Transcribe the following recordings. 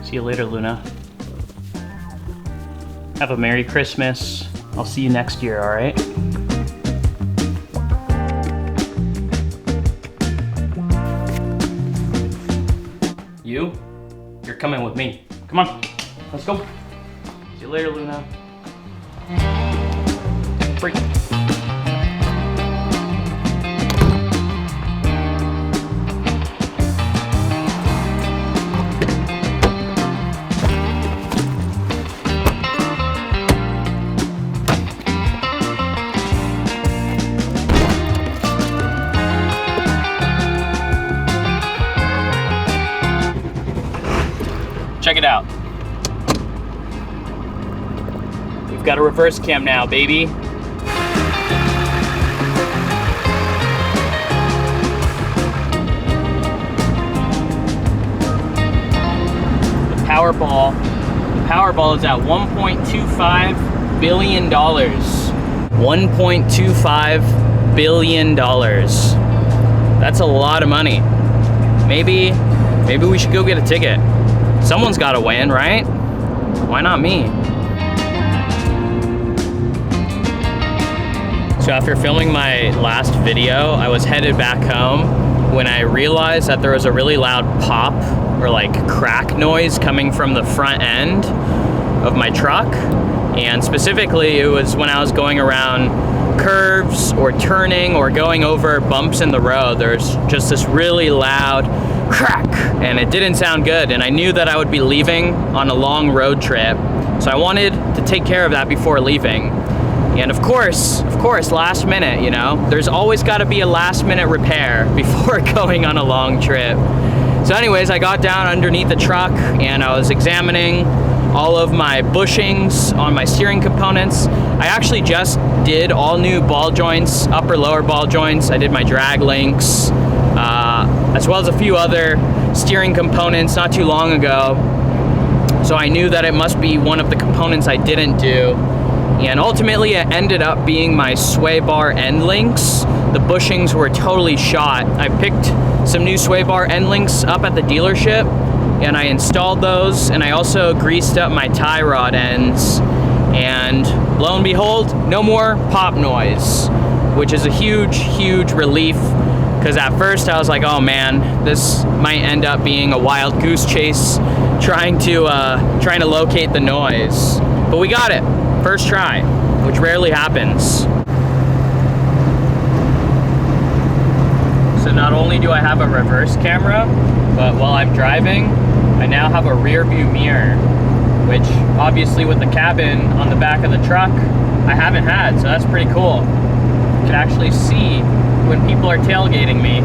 See you later, Luna. Have a Merry Christmas. I'll see you next year, all right? You're coming with me. Come on, let's go. See you later, Luna. Break. Check it out. We've got a reverse cam now, baby. The Powerball is at $1.25 billion. $1.25 billion. That's a lot of money. Maybe we should go get a ticket. Someone's got to win, right? Why not me? So after filming my last video, I was headed back home when I realized that there was a really loud pop or like crack noise coming from the front end of my truck. And specifically, it was when I was going around curves or turning or going over bumps in the road. There's just this really loud crack, and it didn't sound good, and I knew that I would be leaving on a long road trip, so I wanted to take care of that before leaving. And of course, last minute, you know, there's always got to be a last minute repair before going on a long trip. So anyways, I got down underneath the truck and I was examining all of my bushings on my steering components. I actually just did all new ball joints, upper lower ball joints. I did my drag links, as well as a few other steering components not too long ago. So I knew that it must be one of the components I didn't do. And ultimately it ended up being my sway bar end links. The bushings were totally shot. I picked some new sway bar end links up at the dealership and I installed those, and I also greased up my tie rod ends. And lo and behold, no more pop noise, which is a huge relief. Because at first I was like, oh man, this might end up being a wild goose chase trying to locate the noise. But we got it, first try, which rarely happens. So not only do I have a reverse camera, but while I'm driving, I now have a rear view mirror, which obviously with the cabin on the back of the truck, I haven't had, so that's pretty cool. You can actually see when people are tailgating me.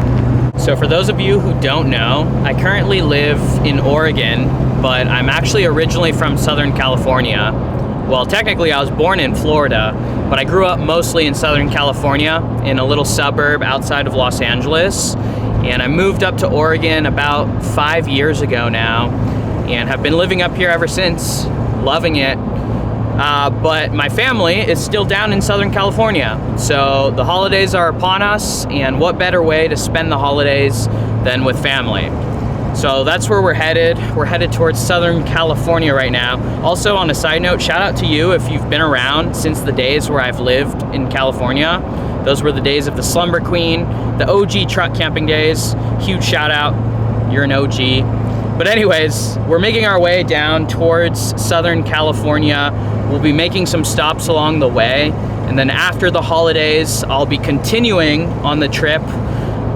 So for those of you who don't know, I currently live in Oregon, but I'm actually originally from Southern California. Well, technically I was born in Florida, but I grew up mostly in Southern California in a little suburb outside of Los Angeles. And I moved up to Oregon about 5 years ago now and have been living up here ever since, loving it. But my family is still down in Southern California. So the holidays are upon us, and what better way to spend the holidays than with family? So that's where we're headed. We're headed towards Southern California right now. Also, on a side note, shout out to you if you've been around since the days where I've lived in California. Those were the days of the Slumber Queen, the OG truck camping days. Huge shout out, you're an OG. But anyways, we're making our way down towards Southern California. We'll be making some stops along the way. And then after the holidays, I'll be continuing on the trip.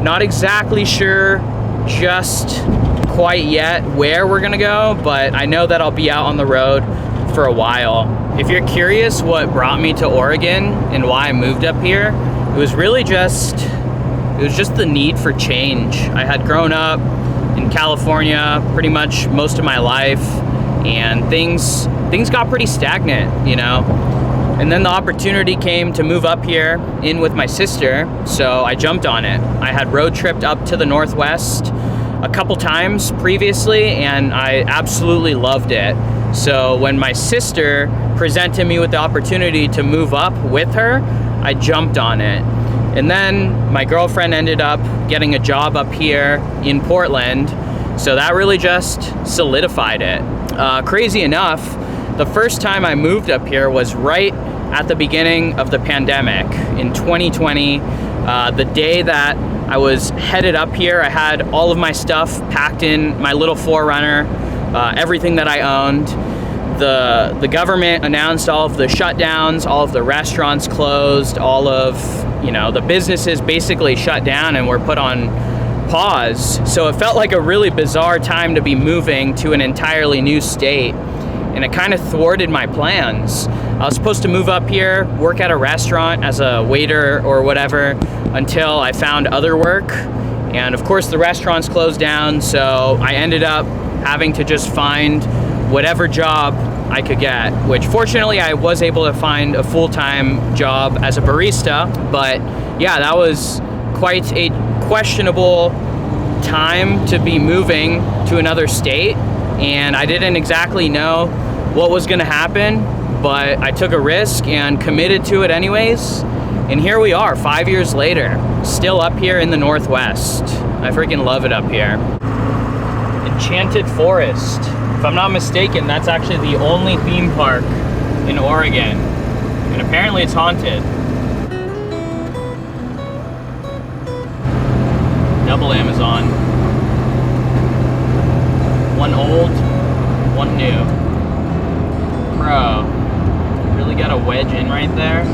Not exactly sure just quite yet where we're gonna go, but I know that I'll be out on the road for a while. If you're curious what brought me to Oregon and why I moved up here, it was just the need for change. I had grown up in California pretty much most of my life, and things got pretty stagnant, you know. And then the opportunity came to move up here in with my sister, so I jumped on it. I had road tripped up to the Northwest a couple times previously, and I absolutely loved it. So when my sister presented me with the opportunity to move up with her, I jumped on it. And then my girlfriend ended up getting a job up here in Portland, so that really just solidified it. crazy enough, the first time I moved up here was right at the beginning of the pandemic in 2020. The day that I was headed up here, I had all of my stuff packed in my little 4Runner, everything that I owned. The government announced all of the shutdowns, all of the restaurants closed, all of, the businesses basically shut down and were put on pause. So it felt like a really bizarre time to be moving to an entirely new state, and it kind of thwarted my plans. I was supposed to move up here, work at a restaurant as a waiter or whatever until I found other work. And of course the restaurants closed down, so I ended up having to just find whatever job I could get, which fortunately I was able to find a full-time job as a barista. But yeah, that was quite a questionable time to be moving to another state, and I didn't exactly know what was gonna happen, but I took a risk and committed to it anyways. And here we are 5 years later, still up here in the Northwest. I freaking love it up here. Enchanted Forest. If I'm not mistaken, that's actually the only theme park in Oregon, and apparently it's haunted. Double Amazon. One old, one new. Bro, really got a wedge in right there.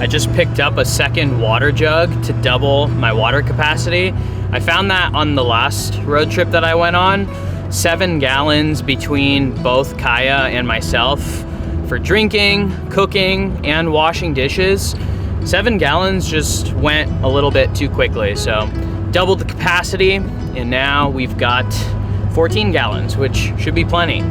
I just picked up a second water jug to double my water capacity. I found that on the last road trip that I went on. 7 gallons between both Kaya and myself for drinking, cooking, and washing dishes. 7 gallons just went a little bit too quickly, so doubled the capacity, and now we've got 14 gallons, which should be plenty.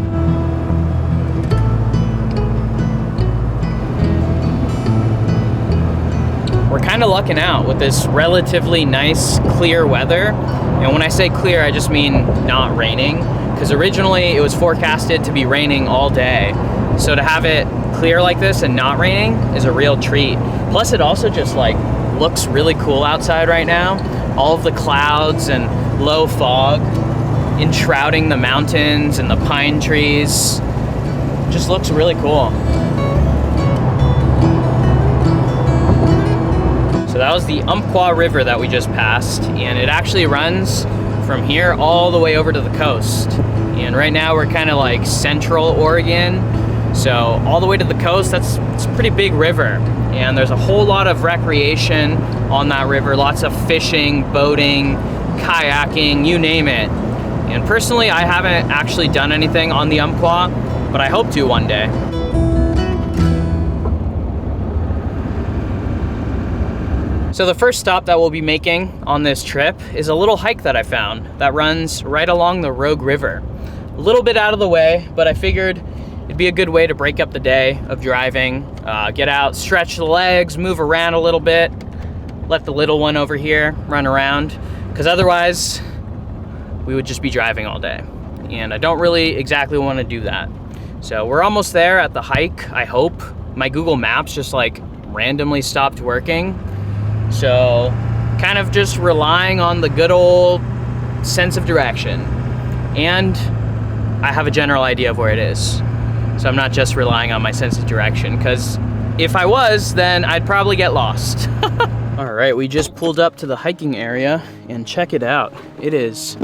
We're kind of lucking out with this relatively nice, clear weather. And when I say clear, I just mean not raining, because originally it was forecasted to be raining all day. So to have it clear like this and not raining is a real treat. Plus it also just looks really cool outside right now. All of the clouds and low fog enshrouding the mountains and the pine trees. Just looks really cool. So that was the Umpqua River that we just passed, and it actually runs from here all the way over to the coast. And right now we're kind of like central Oregon, so all the way to the coast, it's a pretty big river. And there's a whole lot of recreation on that river, lots of fishing, boating, kayaking, you name it. And personally, I haven't actually done anything on the Umpqua, but I hope to one day. So the first stop that we'll be making on this trip is a little hike that I found that runs right along the Rogue River. A little bit out of the way, but I figured it'd be a good way to break up the day of driving, get out, stretch the legs, move around a little bit, let the little one over here run around, because otherwise we would just be driving all day. And I don't really exactly want to do that. So we're almost there at the hike, I hope. My Google Maps just randomly stopped working. So kind of just relying on the good old sense of direction. And I have a general idea of where it is. So I'm not just relying on my sense of direction, because if I was, then I'd probably get lost. All right, we just pulled up to the hiking area, and check it out. It is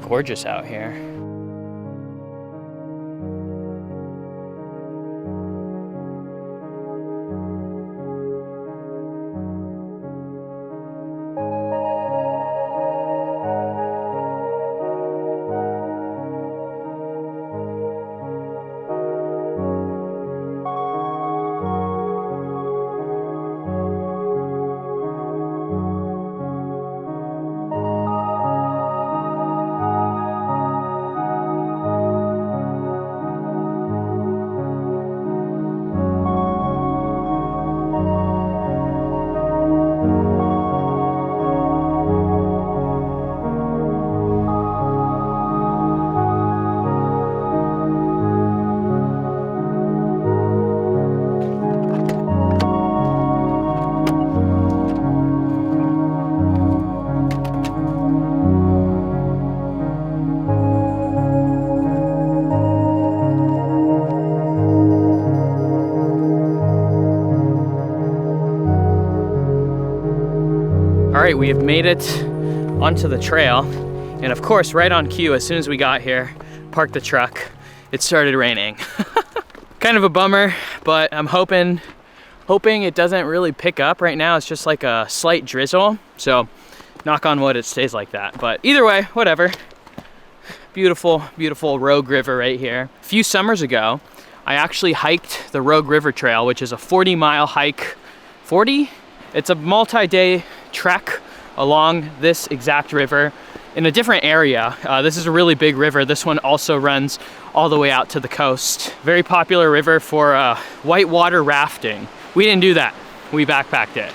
gorgeous out here. right, we have made it onto the trail. And of course, right on cue, as soon as we got here, parked the truck, it started raining. Kind of a bummer, but I'm hoping it doesn't really pick up. Right now, it's just like a slight drizzle. So knock on wood, it stays like that. But either way, whatever. Beautiful, beautiful Rogue River right here. A few summers ago, I actually hiked the Rogue River Trail, which is a 40-mile hike. 40? It's a multi-day trek along this exact river in a different area. This is a really big river. This one also runs all the way out to the coast. Very popular river for whitewater rafting. We didn't do that. We backpacked it.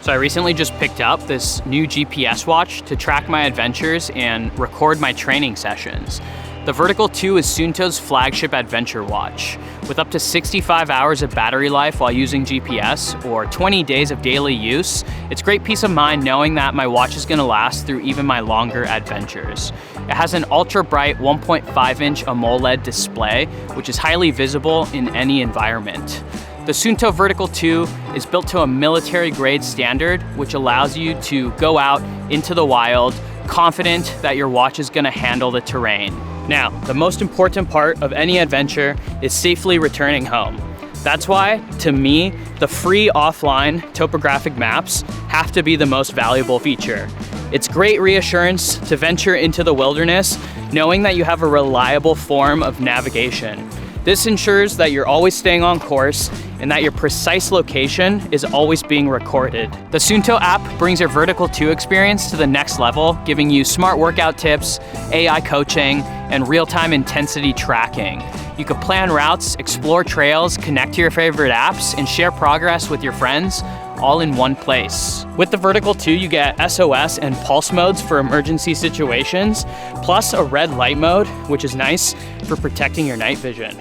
So I recently just picked up this new GPS watch to track my adventures and record my training sessions. The Vertical 2 is Suunto's flagship adventure watch. With up to 65 hours of battery life while using GPS, or 20 days of daily use, it's great peace of mind knowing that my watch is gonna last through even my longer adventures. It has an ultra bright 1.5-inch AMOLED display, which is highly visible in any environment. The Suunto Vertical 2 is built to a military-grade standard, which allows you to go out into the wild, confident that your watch is gonna handle the terrain. Now, the most important part of any adventure is safely returning home. That's why, to me, the free offline topographic maps have to be the most valuable feature. It's great reassurance to venture into the wilderness, knowing that you have a reliable form of navigation. This ensures that you're always staying on course and that your precise location is always being recorded. The Suunto app brings your Vertical 2 experience to the next level, giving you smart workout tips, AI coaching, and real-time intensity tracking. You can plan routes, explore trails, connect to your favorite apps, and share progress with your friends, all in one place. With the Vertical 2, you get SOS and pulse modes for emergency situations, plus a red light mode, which is nice for protecting your night vision.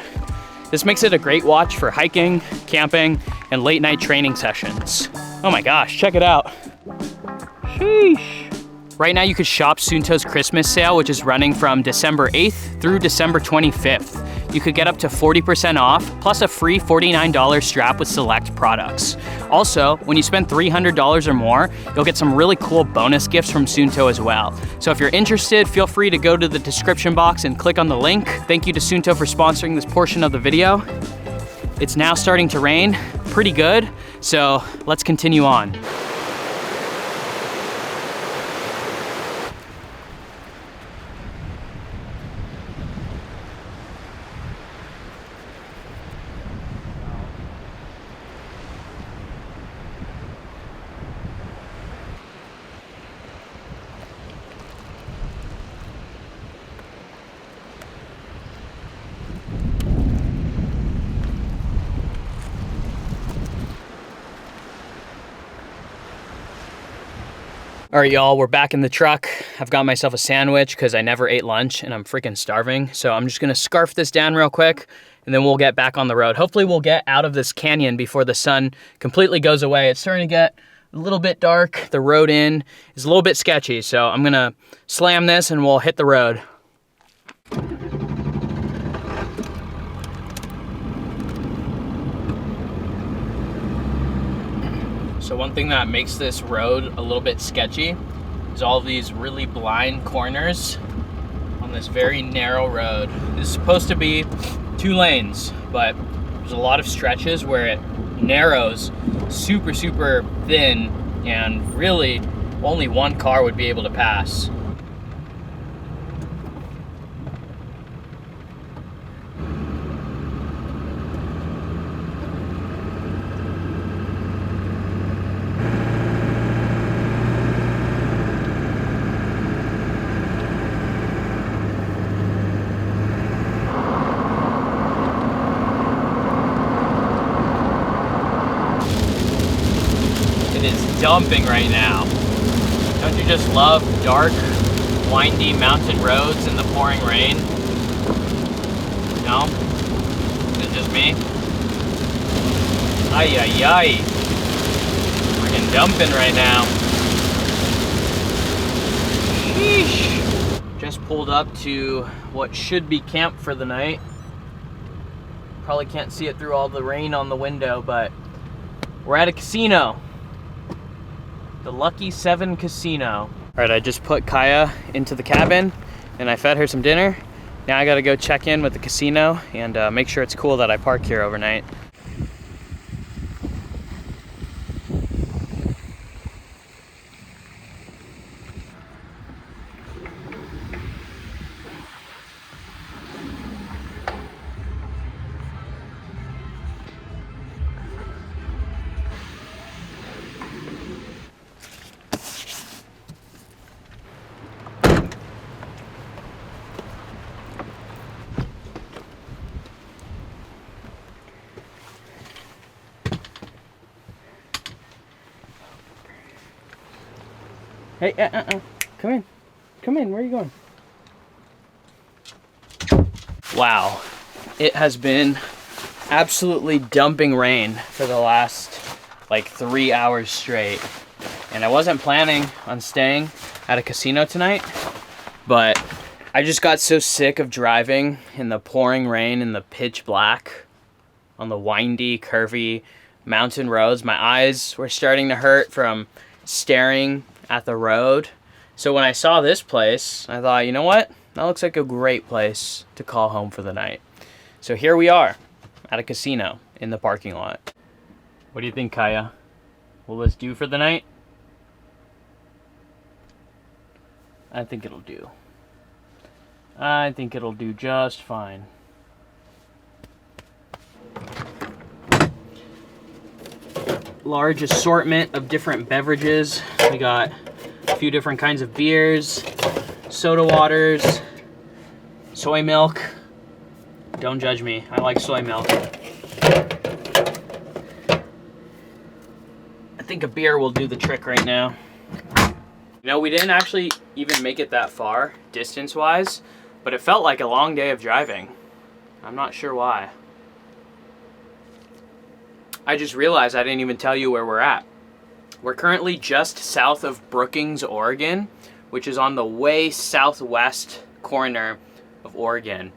This makes it a great watch for hiking, camping, and late night training sessions. Oh my gosh, check it out. Sheesh. Right now you could shop Suunto's Christmas sale, which is running from December 8th through December 25th. You could get up to 40% off, plus a free $49 strap with select products. Also, when you spend $300 or more, you'll get some really cool bonus gifts from Suunto as well. So if you're interested, feel free to go to the description box and click on the link. Thank you to Suunto for sponsoring this portion of the video. It's now starting to rain, pretty good, so let's continue on. All right, y'all, we're back in the truck. I've got myself a sandwich because I never ate lunch and I'm freaking starving. So I'm just gonna scarf this down real quick and then we'll get back on the road. Hopefully we'll get out of this canyon before the sun completely goes away. It's starting to get a little bit dark. The road in is a little bit sketchy. So I'm gonna slam this and we'll hit the road. So one thing that makes this road a little bit sketchy is all of these really blind corners on this very narrow road. This is supposed to be 2 lanes, but there's a lot of stretches where it narrows super, super thin and really only one car would be able to pass. Dumping right now. Don't you just love dark, windy mountain roads in the pouring rain? No? Is it just me? Ay, ay, ay. Freaking dumping right now. Sheesh. Just pulled up to what should be camp for the night. Probably can't see it through all the rain on the window, but we're at a casino. The Lucky 7 Casino. All right, I just put Kaya into the cabin and I fed her some dinner. Now I gotta go check in with the casino and make sure it's cool that I park here overnight. Hey, come in. Come in, where are you going? Wow, it has been absolutely dumping rain for the last like 3 hours straight. And I wasn't planning on staying at a casino tonight, but I just got so sick of driving in the pouring rain and the pitch black on the windy, curvy mountain roads. My eyes were starting to hurt from staring at the road. So when I saw this place, I thought, you know what? That looks like a great place to call home for the night. So here we are at a casino in the parking lot. What do you think, Kaya? Will this do for the night? I think it'll do. I think it'll do just fine. Large assortment of different beverages. We got a few different kinds of beers, soda waters, soy milk. Don't judge me, I like soy milk. I think a beer will do the trick right now. You know, we didn't actually even make it that far, distance-wise, but it felt like a long day of driving. I'm not sure why. I just realized I didn't even tell you where we're at. We're currently just south of Brookings, Oregon, which is on the way southwest corner of Oregon.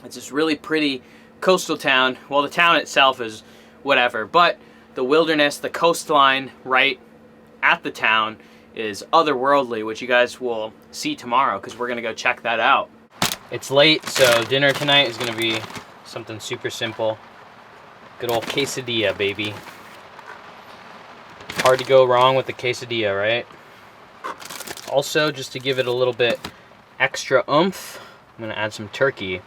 It's this really pretty coastal town. Well, the town itself is whatever, but the wilderness, the coastline right at the town is otherworldly, which you guys will see tomorrow because we're gonna go check that out. It's late, so dinner tonight is gonna be something super simple. Good old quesadilla, baby. Hard to go wrong with the quesadilla, right? Also, just to give it a little bit extra oomph, I'm gonna add some turkey.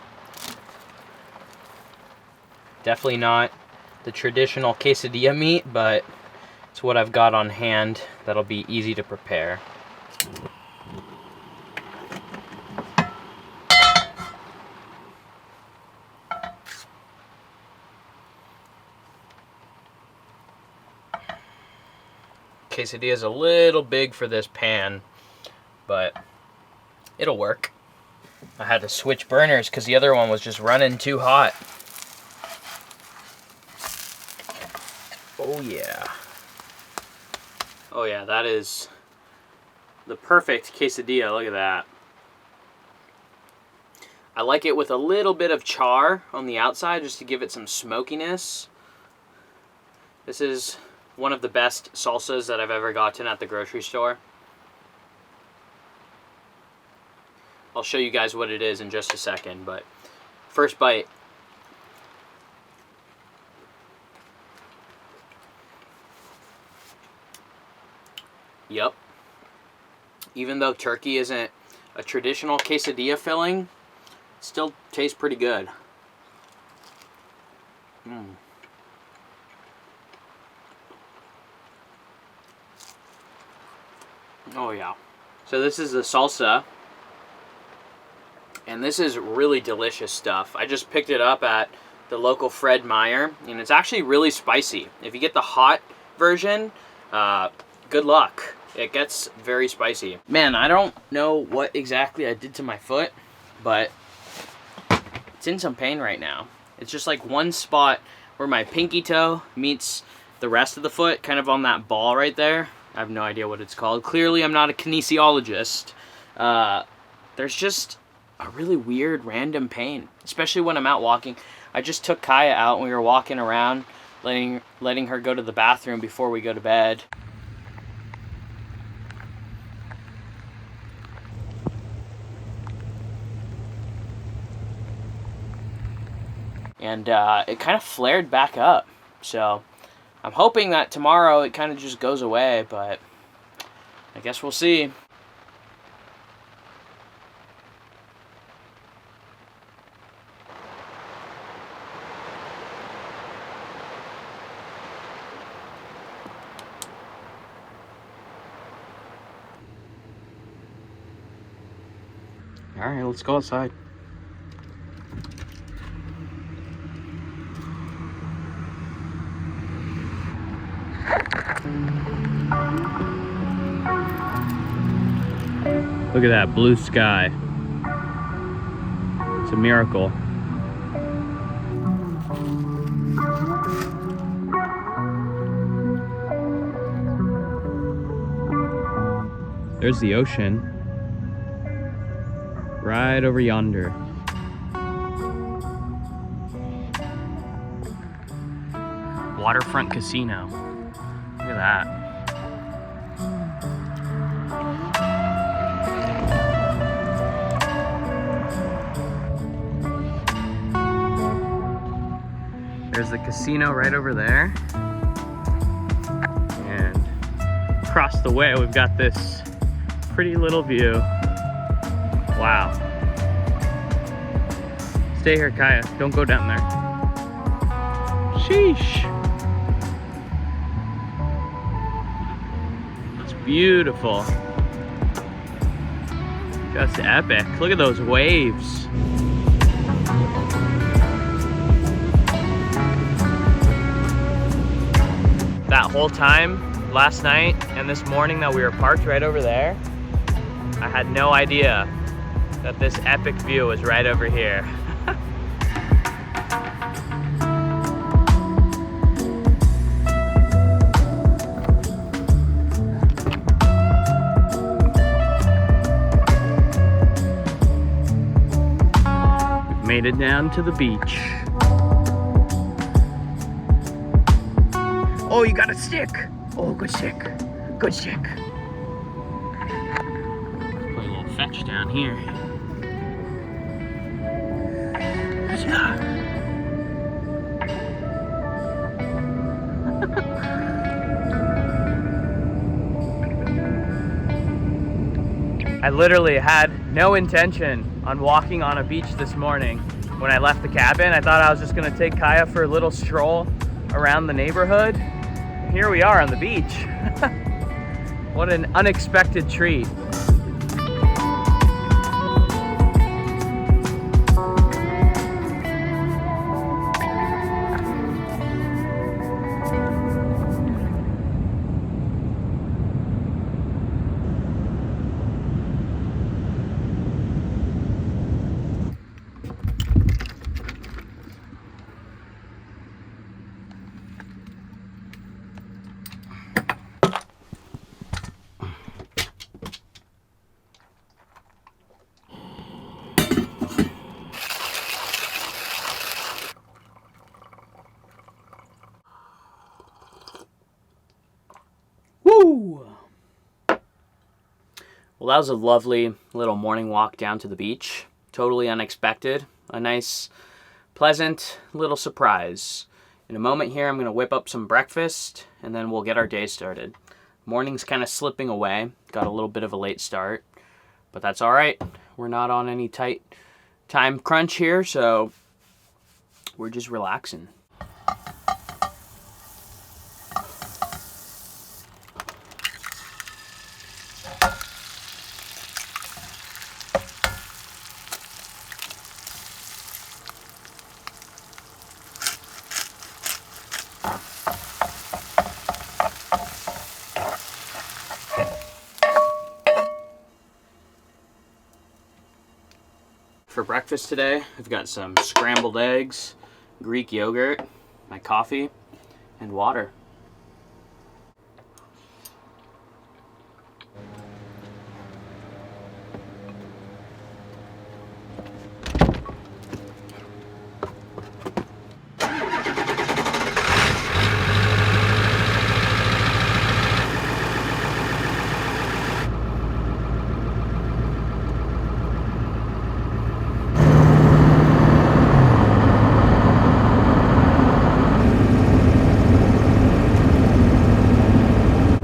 Definitely not the traditional quesadilla meat, but it's what I've got on hand that'll be easy to prepare. Quesadilla is a little big for this pan, but it'll work. I had to switch burners because the other one was just running too hot. Oh yeah. Oh yeah, that is the perfect quesadilla. Look at that. I like it with a little bit of char on the outside just to give it some smokiness. This is one of the best salsas that I've ever gotten at the grocery store. I'll show you guys what it is in just a second, but first bite. Yep. Even though turkey isn't a traditional quesadilla filling, it still tastes pretty good. Oh yeah. So this is the salsa, and this is really delicious stuff. I just picked it up at the local Fred Meyer, and it's actually really spicy. If you get the hot version, good luck. It gets very spicy. Man, I don't know what exactly I did to my foot, but it's in some pain right now. It's just like one spot where my pinky toe meets the rest of the foot, kind of on that ball right there. I have no idea what it's called. Clearly, I'm not a kinesiologist. There's just a really weird, random pain, especially when I'm out walking. I just took Kaya out and we were walking around, letting her go to the bathroom before we go to bed. And it kind of flared back up. So I'm hoping that tomorrow it kind of just goes away, but I guess we'll see. All right, let's go outside. Look at that blue sky. It's a miracle. There's the ocean. Right over yonder. Waterfront casino. Look at that. There's the casino right over there. And across the way, we've got this pretty little view. Wow. Stay here, Kaya. Don't go down there. Sheesh. It's beautiful. Just epic. Look at those waves. That whole time, last night and this morning that we were parked right over there, I had no idea that this epic view was right over here. We've made it down to the beach. Oh, you got a stick. Oh, good stick. Good stick. Play a little fetch down here. I literally had no intention on walking on a beach this morning. When I left the cabin, I thought I was just gonna take Kaya for a little stroll around the neighborhood. Here we are on the beach. What an unexpected treat. Well, that was a lovely little morning walk down to the beach. Totally unexpected. A nice, pleasant little surprise. In a moment here, I'm going to whip up some breakfast, and then we'll get our day started. Morning's kind of slipping away. Got a little bit of a late start, but that's all right. We're not on any tight time crunch here, so we're just relaxing. For breakfast today, I've got some scrambled eggs, Greek yogurt, my coffee and water.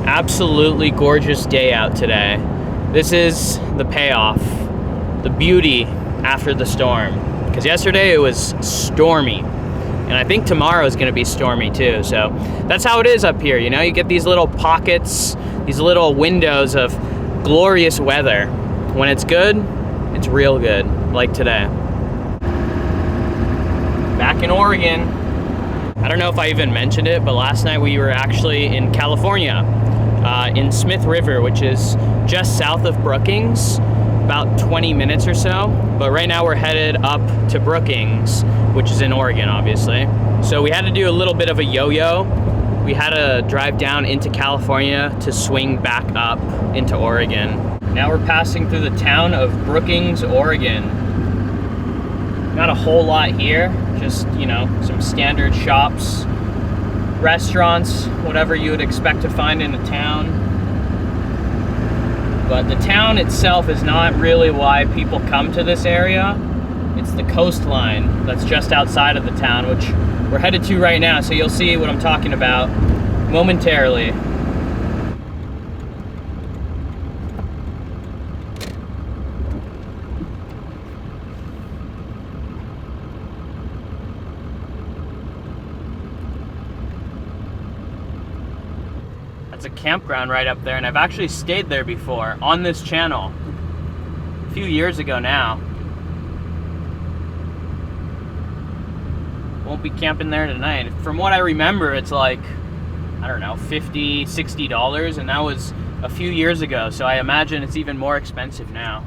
Absolutely gorgeous day out today. This is the payoff, the beauty after the storm. Because yesterday it was stormy, and I think tomorrow is going to be stormy too. So that's how it is up here. You know, you get these little pockets, these little windows of glorious weather. When it's good, it's real good, like today. Back in Oregon. I don't know if I even mentioned it, but last night we were actually in California. In Smith River, which is just south of Brookings, about 20 minutes or so. But right now we're headed up to Brookings, which is in Oregon, obviously. So we had to do a little bit of a yo-yo. We had to drive down into California to swing back up into Oregon. Now we're passing through the town of Brookings, Oregon. Not a whole lot here, just, you know, some standard shops, restaurants, whatever you would expect to find in a town. But the town itself is not really why people come to this area. It's the coastline that's just outside of the town, which we're headed to right now, so you'll see what I'm talking about momentarily. A campground right up there, and I've actually stayed there before on this channel a few years ago now. Won't be camping there tonight. From what I remember, it's like, I don't know, $50, $60, and that was a few years ago, so I imagine it's even more expensive now.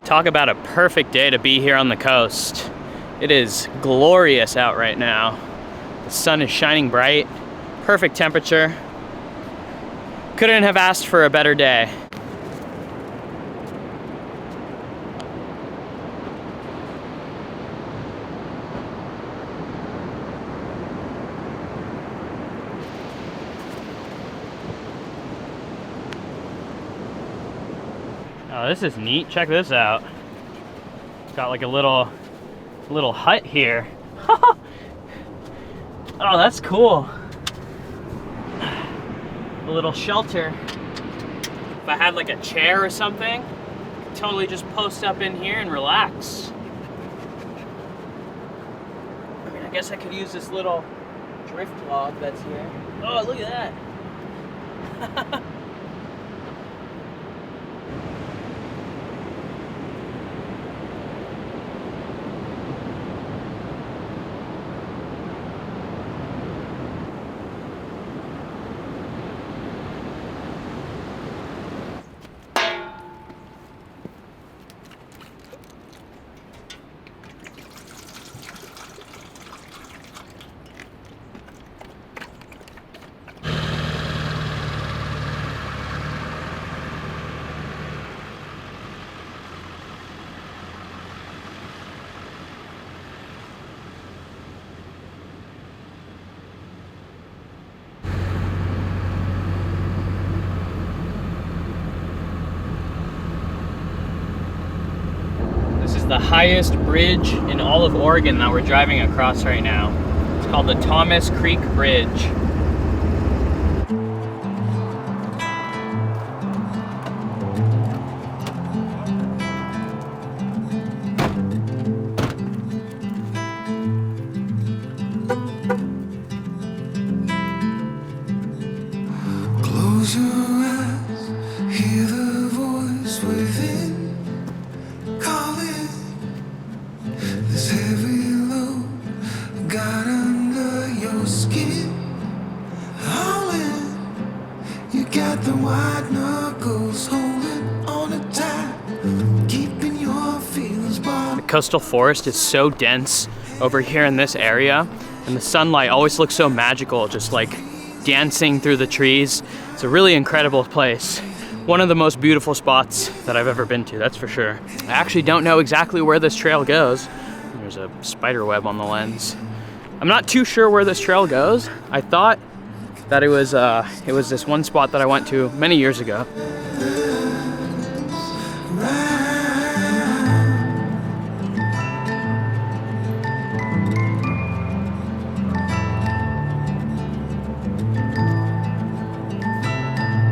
Talk about a perfect day to be here on the coast. It is glorious out right now. The sun is shining bright, perfect temperature. Couldn't have asked for a better day. Oh, this is neat. Check this out. It's got like a little hut here. Oh, that's cool. A little shelter. If I had like a chair or something, I could totally just post up in here and relax. I mean, I guess I could use this little drift log that's here. Oh, look at that. the highest bridge in all of Oregon that we're driving across right now. It's called the Thomas Creek Bridge. Close your eyes, hear the voice within, calling this heavy load got under your skin, howling. You got the white knuckles holding on it tight, keeping your feelings bottled. The coastal forest is so dense over here in this area, and the sunlight always looks so magical, just like dancing through the trees. It's a really incredible place. One of the most beautiful spots that I've ever been to, that's for sure. I actually don't know exactly where this trail goes. There's a spider web on the lens. I'm not too sure where this trail goes. I thought that it was this one spot that I went to many years ago.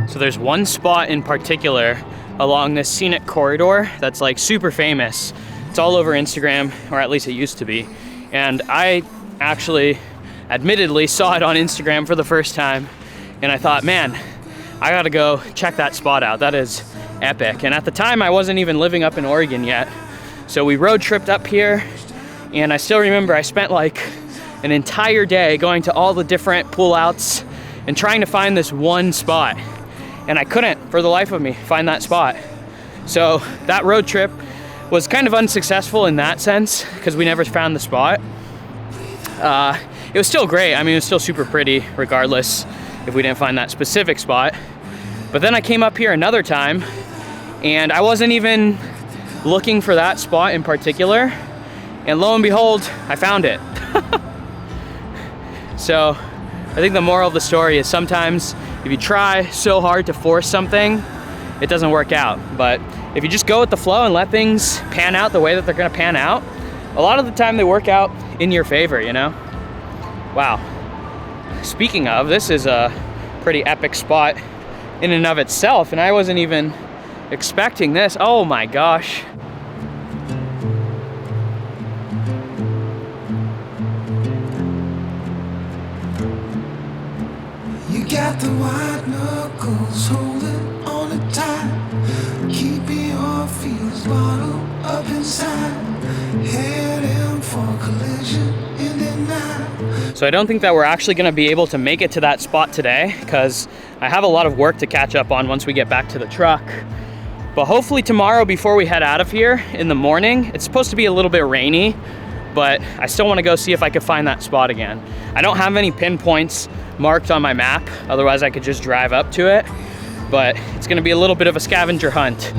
So there's one spot in particular along this scenic corridor that's like super famous. It's all over Instagram, or at least it used to be. And I actually, admittedly, saw it on Instagram for the first time. And I thought, man, I gotta go check that spot out. That is epic. And at the time, I wasn't even living up in Oregon yet. So we road tripped up here. And I still remember I spent like an entire day going to all the different pullouts and trying to find this one spot. And I couldn't, for the life of me, find that spot. So that road trip was kind of unsuccessful in that sense, because we never found the spot. It was still great. I mean, it was still super pretty, regardless if we didn't find that specific spot. But then I came up here another time, and I wasn't even looking for that spot in particular. And lo and behold, I found it. So I think the moral of the story is sometimes if you try so hard to force something, it doesn't work out. But if you just go with the flow and let things pan out the way that they're gonna pan out, a lot of the time they work out in your favor, you know? Wow. Speaking of, this is a pretty epic spot in and of itself, and I wasn't even expecting this. Oh my gosh. You got the white knuckles holding on it tight, keeping your feels bottled up inside, heading for collision in the night. So I don't think that we're actually gonna be able to make it to that spot today, because I have a lot of work to catch up on once we get back to the truck. But hopefully tomorrow, before we head out of here in the morning, it's supposed to be a little bit rainy, but I still wanna go see if I could find that spot again. I don't have any pinpoints marked on my map, otherwise I could just drive up to it, but it's gonna be a little bit of a scavenger hunt.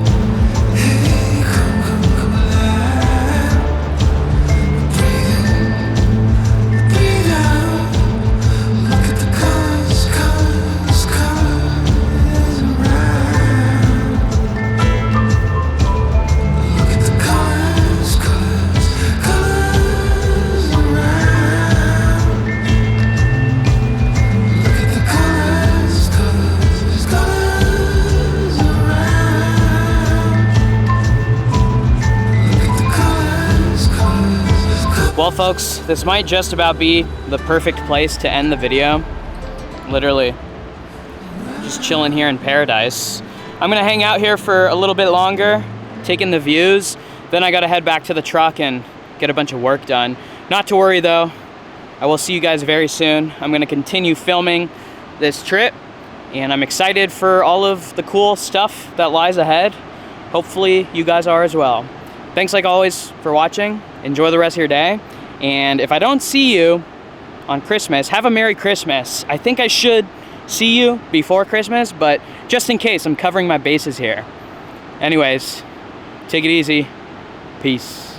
Well folks, this might just about be the perfect place to end the video. Literally, just chilling here in paradise. I'm gonna hang out here for a little bit longer, taking the views. Then I gotta head back to the truck and get a bunch of work done. Not to worry though, I will see you guys very soon. I'm gonna continue filming this trip, and I'm excited for all of the cool stuff that lies ahead. Hopefully you guys are as well. Thanks like always for watching. Enjoy the rest of your day. And if I don't see you on Christmas, have a Merry Christmas. I think I should see you before Christmas, but just in case, I'm covering my bases here. Anyways, take it easy. Peace.